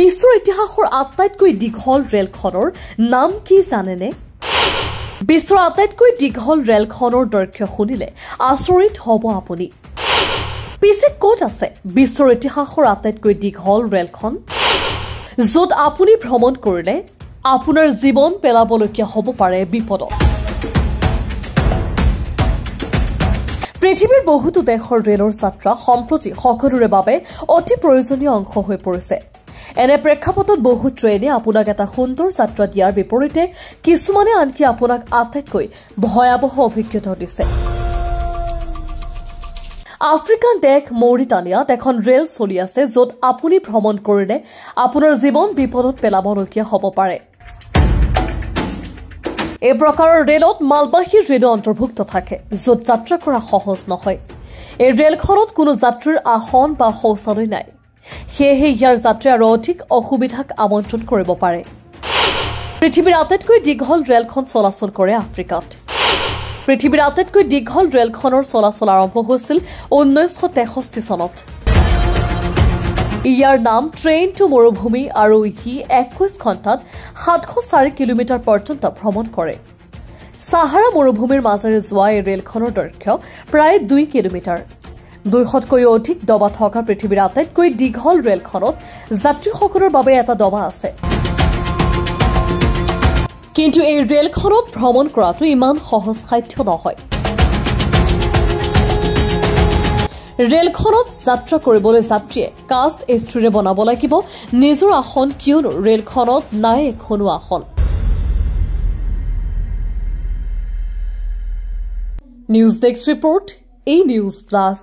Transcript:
বিশ্বৰ ইতিহাসৰ আটাইতকৈ দীঘল ৰেলখনৰ নাম কি জানেনে? বিশ্বৰ আটাইতকৈ দীঘল ৰেলখনৰ দৈৰ্ঘ্য শুনিলে আচৰিত হ'ব আপুনি। পিছে ক'ত আছে বিশ্বৰ ইতিহাসৰ আটাইতকৈ দীঘল ৰেলখন, য'ত আপুনি ভ্ৰমণ কৰিলে আপোনাৰ জীৱন পেলাবলগীয়া হ'ব পাৰে বিপদত? পৃথিৱীৰ বহুতো দেশৰ ৰেলৰ যাত্ৰা সম্প্ৰতি সকলোৰে বাবে অতি প্ৰয়োজনীয় অংশ হৈ পৰিছে। এনে প্ৰেক্ষাপটত বহু ট্ৰেইনে আপোনাক এটা সুন্দৰ যাত্ৰা দিয়াৰ বিপৰীতে কিছুমানে আনকি আপোনাক আটাইতকৈ ভয়াৱহ অভিজ্ঞতা দিছে। আফ্ৰিকান দেশ মৌৰিটানিয়াত এখন ৰেল চলি আছে, য'ত আপুনি ভ্ৰমণ কৰিলে আপোনাৰ জীৱন বিপদত পেলাবলগীয়া হ'ব পাৰে। এই প্ৰকাৰৰ ৰেলত মালবাহী ৰেলো অন্তৰ্ভুক্ত থাকে, য'ত যাত্ৰা কৰা সহজ নহয়। এই ৰেলখনত কোনো যাত্ৰীৰ আসন বা শৌচালয় নাই, সেয়েহে ইয়াৰ যাত্ৰী আৰু অধিক অসুবিধাক আমন্ত্ৰণ কৰিব পাৰে। পৃথিৱীৰ আটাইতকৈ দীঘল ৰেলখন চলাচল কৰে আফ্ৰিকাত। পৃথিৱীৰ আটাইতকৈ দীঘল ৰেলখনৰ চলাচল আৰম্ভ হৈছিল 1963 চনত। ইয়াৰ নাম ট্ৰেইন টু মৰুভূমি আৰু ই 21 ঘণ্টাত 704 কিলোমিটাৰ পৰ্যন্ত ভ্ৰমণ কৰে। সাহাৰা মৰুভূমিৰ মাজেৰে যোৱা এই ৰেলখনৰ দৈৰ্ঘ্য প্ৰায় 2 কিলোমিটাৰ। 200তকৈও অধিক ডবা থকা পৃথিৱীৰ আটাইতকৈ দীঘল ৰেলখনত যাত্ৰীসকলৰ বাবে এটা ডবা আছে। কিন্তু এই ৰেলখনত ভ্ৰমণ কৰাটো ইমান সহজসাধ্য নহয়। ৰেলখনত যাত্ৰা কৰিবলৈ যাত্ৰীয়ে কাষ্ট ইষ্ট্ৰিৰে বনাব লাগিব নিজৰ আসন, কিয়নো ৰেলখনত নাই এখনো আসন। নিউজ ডেস্ক ৰিপৰ্ট, এই নিউজ প্লাছ।